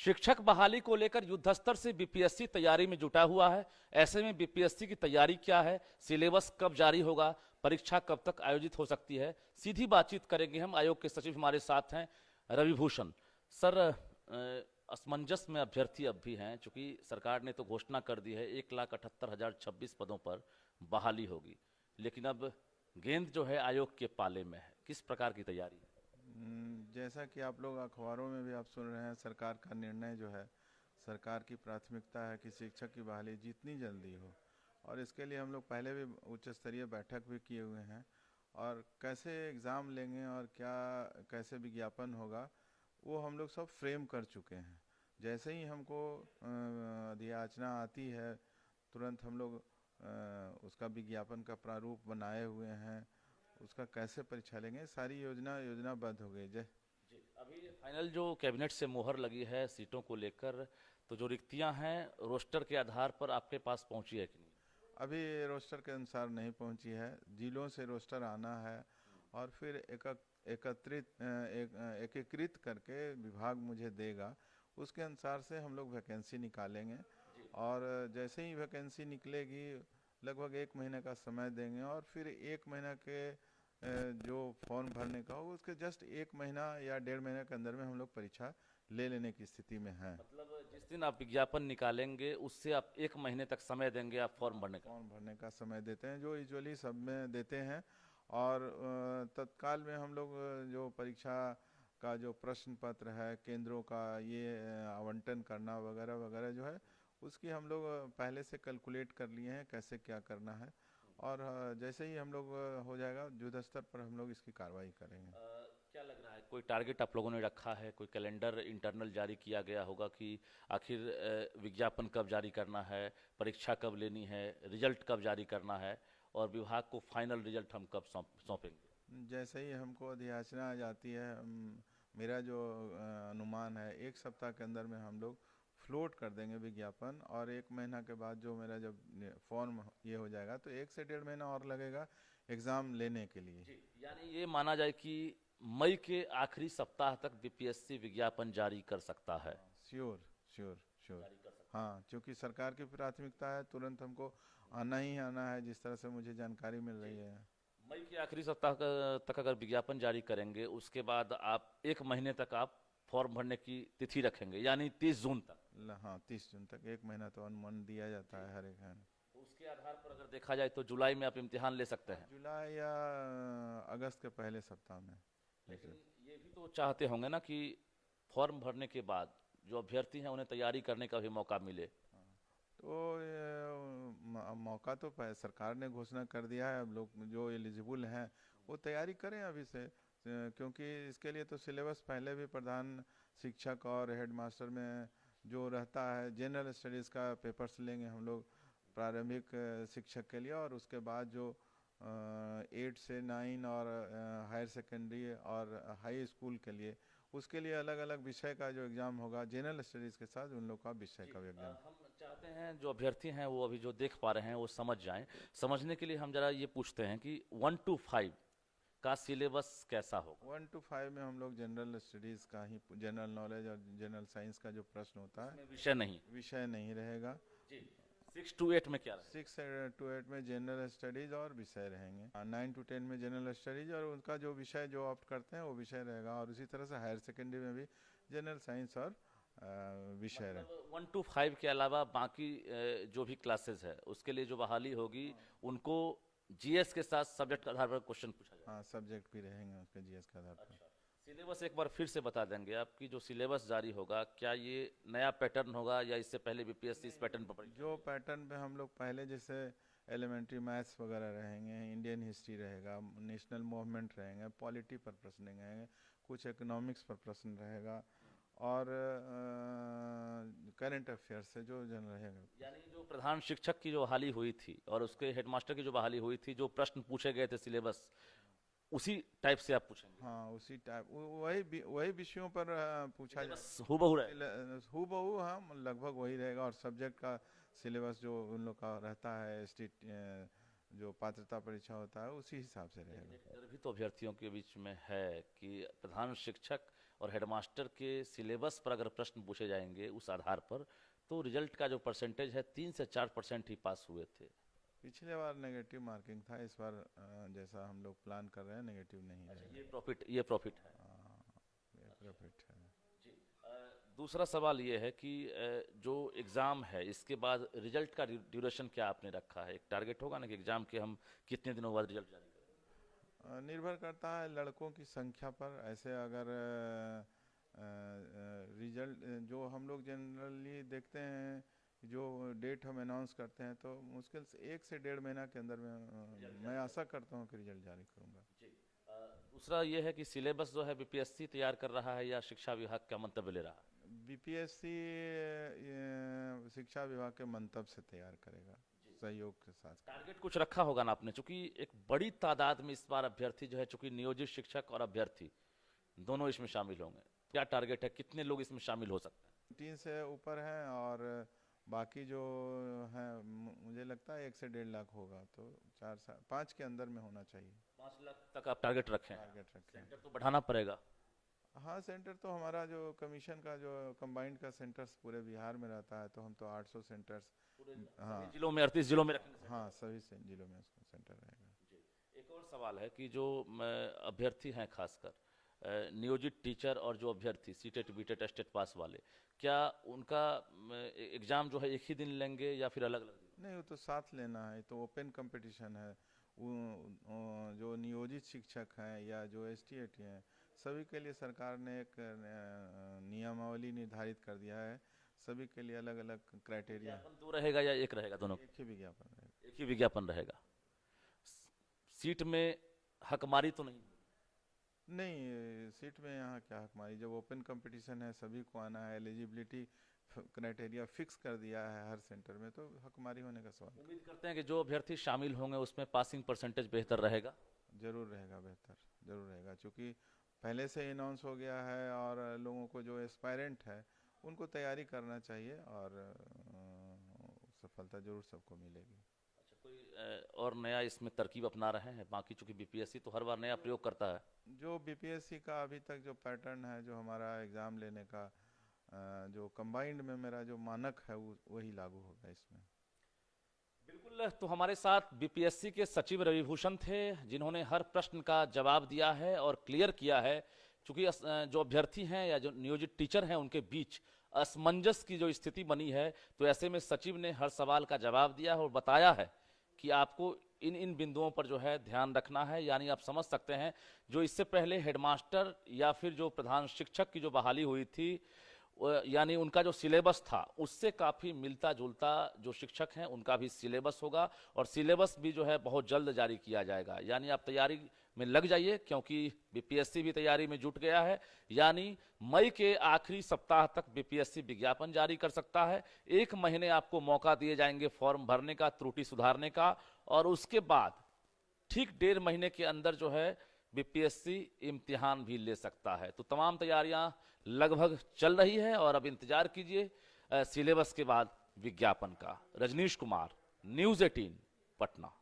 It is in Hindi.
शिक्षक बहाली को लेकर युद्ध स्तर से बीपीएससी तैयारी में जुटा हुआ है। ऐसे में बीपीएससी की तैयारी क्या है, सिलेबस कब जारी होगा, परीक्षा कब तक आयोजित हो सकती है, सीधी बातचीत करेंगे हम। आयोग के सचिव हमारे साथ हैं रवि भूषण सर। असमंजस में अभ्यर्थी अब भी हैं, चूंकि सरकार ने तो घोषणा कर दी है 1,78,026 पदों पर बहाली होगी, लेकिन अब गेंद जो है आयोग के पाले में है। किस प्रकार की तैयारी है? जैसा कि आप लोग अखबारों में भी आप सुन रहे हैं, सरकार का निर्णय जो है, सरकार की प्राथमिकता है कि शिक्षक की बहाली जितनी जल्दी हो। और इसके लिए हम लोग पहले भी उच्च स्तरीय बैठक भी किए हुए हैं। और कैसे एग्ज़ाम लेंगे और क्या कैसे विज्ञापन होगा, वो हम लोग सब फ्रेम कर चुके हैं। जैसे ही हमको अधियाचना आती है, तुरंत हम लोग उसका विज्ञापन का प्रारूप बनाए हुए हैं। उसका कैसे परीक्षा लेंगे, सारी योजनाबद्ध हो गई। जय जी, अभी फाइनल जो कैबिनेट से मोहर लगी है सीटों को लेकर, तो जो रिक्तियां हैं रोस्टर के आधार पर आपके पास पहुंची है कि नहीं? अभी रोस्टर के अनुसार नहीं पहुंची है, जिलों से रोस्टर आना है और फिर एकीकृत करके विभाग मुझे देगा। उसके अनुसार से हम लोग वैकेंसी निकालेंगे और जैसे ही वैकेंसी निकलेगी लगभग 1 महीने का समय देंगे और फिर 1 महीना के जो फॉर्म भरने का हो उसके जस्ट 1 महीना या 1.5 महीने के अंदर में हम लोग परीक्षा ले लेने की स्थिति में हैं। मतलब जिस दिन आप विज्ञापन निकालेंगे उससे आप 1 महीने तक समय देंगे आप फॉर्म भरने का? फॉर्म भरने का समय देते हैं, जो यूजुअली सब में देते हैं। और तत्काल में हम लोग जो परीक्षा का जो प्रश्न पत्र है, केंद्रों का ये आवंटन करना वगैरह वगैरह जो है, उसकी हम लोग पहले से कैलकुलेट कर लिए हैं कैसे क्या करना है। और जैसे ही हम लोग हो जाएगा युद्ध स्तर पर हम लोग इसकी कार्रवाई करेंगे। क्या लग रहा है, कोई टारगेट आप लोगों ने रखा है, कोई कैलेंडर इंटरनल जारी किया गया होगा कि आखिर विज्ञापन कब जारी करना है, परीक्षा कब लेनी है, रिजल्ट कब जारी करना है और विभाग को फाइनल रिजल्ट हम कब सौंपेंगे? जैसे ही हमको अधियाचना आ जाती है, मेरा जो अनुमान है 1 सप्ताह के अंदर में हम लोग फ्लोट कर देंगे विज्ञापन। और 1 महीना के बाद जो मेरा जब फॉर्म ये हो जाएगा तो 1 से 1.5 महीना और लगेगा एग्ज़ाम लेने के लिए। जी, यानी ये माना जाए कि मई के आखिरी सप्ताह तक बीपीएससी विज्ञापन जारी कर सकता है? Sure sure sure. जारी कर सकता हाँ, क्योंकि सरकार की प्राथमिकता है, तुरंत हमको आना ही आना है, जिस तरह से मुझे जानकारी मिल है। रही जी, है। मई के आखिरी सप्ताह तक अगर विज्ञापन जारी करेंगे, उसके बाद आप 1 महीने तक आप फॉर्म भरने की तिथि रखेंगे, यानी 30 जून तक। हाँ, 30 जून तक 1 महीना तो अनुमान दिया जाता है हर एक है। तो उसके आधार पर अगर देखा जाए तो जुलाई में आप इम्तिहान ले सकते हैं। जुलाई या अगस्त के पहले सप्ताह में। लेकिन ये भी तो चाहते होंगे ना कि फॉर्म भरने के बाद जो अभ्यर्थी हैं उन्हें तैयारी करने का भी मौका मिले। तो मौका तो सरकार ने घोषणा कर दिया है, अब लोग जो एलिजिबल हैं वो तैयारी करें अभी से। क्योंकि इसके लिए तो सिलेबस पहले भी प्रधान शिक्षक और हेड मास्टर में जो रहता है, जनरल स्टडीज़ का पेपर्स लेंगे हम लोग प्रारंभिक शिक्षक के लिए। और उसके बाद जो 8 से 9 और हायर सेकेंडरी और हाई स्कूल के लिए, उसके लिए अलग अलग विषय का जो एग्ज़ाम होगा, जनरल स्टडीज़ के साथ उन लोग का विषय का भी एग्ज़ाम। हम चाहते हैं जो अभ्यर्थी हैं वो अभी जो देख पा रहे हैं वो समझ जाएं। समझने के लिए हम जरा ये पूछते हैं कि 1 to 5 का सिलेबस कैसा होगा? 1 to 5 में हम लोग जनरल स्टडीज़ का ही, जनरल नॉलेज और जनरल साइंस का जो प्रश्न होता है, इसमें विषय नहीं? विषय नहीं रहेगा। जी। 6 to 8 में क्या रहेगा? 6 to 8 में जनरल स्टडीज़ और विषय रहेंगे। 9 to 10 में जनरल स्टडीज़ और उनका जो विषय जो ऑप्ट करते हैं वो विषय रहेगा। और उसी तरह से हायर सेकेंडरी में भी जनरल साइंस और विषय रहे। मतलब 1 to 5 के अलावा बाकी जो भी क्लासेस है उसके लिए जो बहाली होगी उनको जीएस के साथ सब्जेक्ट के आधार पर क्वेश्चन पूछा जाएगा? हाँ, सब्जेक्ट भी रहेंगे उसके जीएस के आधार पर। अच्छा, सिलेबस एक बार फिर से बता देंगे आपकी जो सिलेबस जारी होगा, क्या ये नया पैटर्न होगा या इससे पहले बीपीएससी इस पैटर्न पर परीक्षा? जो पैटर्न पे हम लोग पहले जैसे एलिमेंट्री मैथ्स वगैरह रहेंगे, इंडियन हिस्ट्री रहेगा, नेशनल मूवमेंट रहेंगे, पॉलिटी पर प्रश्न रहेंगे, कुछ इकोनॉमिक्स पर प्रश्न रहेगा और करंट अफेयर से जो जन रहेगा। यानी जो प्रधान शिक्षक की जो बहाली हुई थी और उसके हेडमास्टर की जो बहाली हुई थी, जो प्रश्न पूछे गए थे सिलेबस उसी टाइप से आप पूछेंगे? हाँ, उसी टाइप वही विषयों पर पूछा जाए। सिलेबस हूबहू रहेगा? हूबहू, हाँ, लगभग वही रहेगा। और सब्जेक्ट का सिलेबस जो उन लोग का रहता है, स्टेट जो पात्रता परीक्षा होता है, उसी हिसाब से लेकिन रहेगा। एक डर भी तो अभ्यर्थियों के बीच में है कि प्रधान शिक्षक और हेडमास्टर के सिलेबस पर अगर प्रश्न पूछे जाएंगे उस आधार पर, तो रिजल्ट का जो परसेंटेज है 3 से 4% ही पास हुए थे। पिछले बार नेगेटिव मार्किंग था, इस बार जैसा हम लोग प्लान कर रहे हैं नेगेटिव नहीं अच्छा, रहेगा। ये प्रॉफिट है। ये प्रॉफिट है। जी। दूसरा सवाल ये है कि जो एग्ज़ाम है इसके बाद रिजल्ट का ड्यूरेशन क्या आपने रखा है? एक टारगेट होगा ना कि एग्ज़ाम के हम कितने दिनों बाद रिजल्ट जारी करें? निर्भर करता है लड़कों की संख्या पर। ऐसे अगर रिजल्ट जो हम लोग जनरली देखते हैं, जो डेट हम अनाउंस करते हैं, तो मुश्किल से 1 से 1.5 महीना के अंदर में मैं आशा करता हूँ कि रिजल्ट जारी करूँगा। जी। दूसरा ये है कि सिलेबस जो है बीपीएससी तैयार कर रहा है या शिक्षा विभाग का मंतव्य ले रहा है? बीपीएससी शिक्षा विभाग के मंतव्य से तैयार करेगा, सहयोग के साथ। टारगेट कुछ रखा होगा ना आपने, चूंकि एक बड़ी तादाद में इस बार अभ्यर्थी जो है, चूंकि नियोजित शिक्षक और अभ्यर्थी दोनों इसमें शामिल होंगे, क्या टारगेट है, कितने लोग इसमें शामिल हो सकते हैं? 3 से ऊपर हैं और बाकी जो है मुझे लगता है 1 से 1.5 लाख होगा, तो 5 के अंदर में होना चाहिए। 5 लाख तक आप टारगेट रखें? टारगेट रखें। सेंटर तो बढ़ाना पड़ेगा। हाँ, सेंटर तो हमारा जो कमीशन का जो कंबाइंड का सेंटर्स पूरे बिहार में रहता है, तो हम तो 800 सेंटर्स हाँ सभी जिलों में 38 जिलों में रखेंगे? हाँ, सभी जिलों में उसका सेंटर रहेगा। जी। एक और सवाल है कि जो अभ्यर्थी हैं, खासकर नियोजित टीचर और जो अभ्यर्थी सीटेट बीटेट स्टेट पास वाले, क्या उनका एग्जाम जो है एक ही दिन लेंगे या फिर अलग अलग दिन? नहीं, वो तो साथ लेना है, तो ओपन कंपटीशन है। जो नियोजित शिक्षक हैं या जो एसटीएटी हैं, सभी के लिए सरकार ने एक नियमावली निर्धारित कर दिया है। सभी के लिए अलग अलग क्राइटेरिया। विज्ञापन 2 रहेगा या एक रहेगा? दोनों एक ही विज्ञापन रहेगा। एक ही विज्ञापन रहेगा। सीट में हकमारी तो नहीं? नहीं, सीट में यहाँ क्या हकमारी, जब ओपन कंपटीशन है, सभी को आना है, एलिजिबिलिटी क्राइटेरिया फिक्स कर दिया है हर सेंटर में, तो हकमारी होने का सवाल। उम्मीद करते हैं कि जो अभ्यर्थी शामिल होंगे उसमें पासिंग परसेंटेज बेहतर रहेगा? जरूर रहेगा, बेहतर जरूर रहेगा, क्योंकि पहले से अनाउंस हो गया है और लोगों को जो एस्पायरेंट है उनको तैयारी करना चाहिए और सफलता जरूर सबको मिलेगी। अच्छा, कोई और नया इसमें तरकीब अपना रहे हैं? बाकी चूंकि बीपीएससी तो हर बार नया प्रयोग करता है। जो बीपीएससी का अभी तक जो पैटर्न है, जो हमारा एग्ज़ाम लेने का जो कंबाइंड में मेरा जो मानक है, वही लागू होगा इसमें। बिल्कुल। तो हमारे साथ बीपीएससी के सचिव रविभूषण थे, जिन्होंने हर प्रश्न का जवाब दिया है और क्लियर किया है। चूंकि जो अभ्यर्थी हैं या जो नियोजित टीचर हैं उनके बीच असमंजस की जो स्थिति बनी है, तो ऐसे में सचिव ने हर सवाल का जवाब दिया है और बताया है कि आपको इन इन बिंदुओं पर जो है ध्यान रखना है। यानी आप समझ सकते हैं, जो इससे पहले हेडमास्टर या फिर जो प्रधान शिक्षक की जो बहाली हुई थी, यानी उनका जो सिलेबस था उससे काफ़ी मिलता जुलता जो शिक्षक हैं उनका भी सिलेबस होगा, और सिलेबस भी जो है बहुत जल्द जारी किया जाएगा। यानी आप तैयारी में लग जाइए, क्योंकि बीपीएससी भी तैयारी में जुट गया है। यानी मई के आखिरी सप्ताह तक बीपीएससी विज्ञापन जारी कर सकता है। 1 महीने आपको मौका दिए जाएंगे फॉर्म भरने का, त्रुटि सुधारने का, और उसके बाद ठीक 1.5 महीने के अंदर जो है बीपीएससी इम्तिहान भी ले सकता है। तो तमाम तैयारियां लगभग चल रही है और अब इंतजार कीजिए सिलेबस के बाद विज्ञापन का। रजनीश कुमार, न्यूज़ 18, पटना।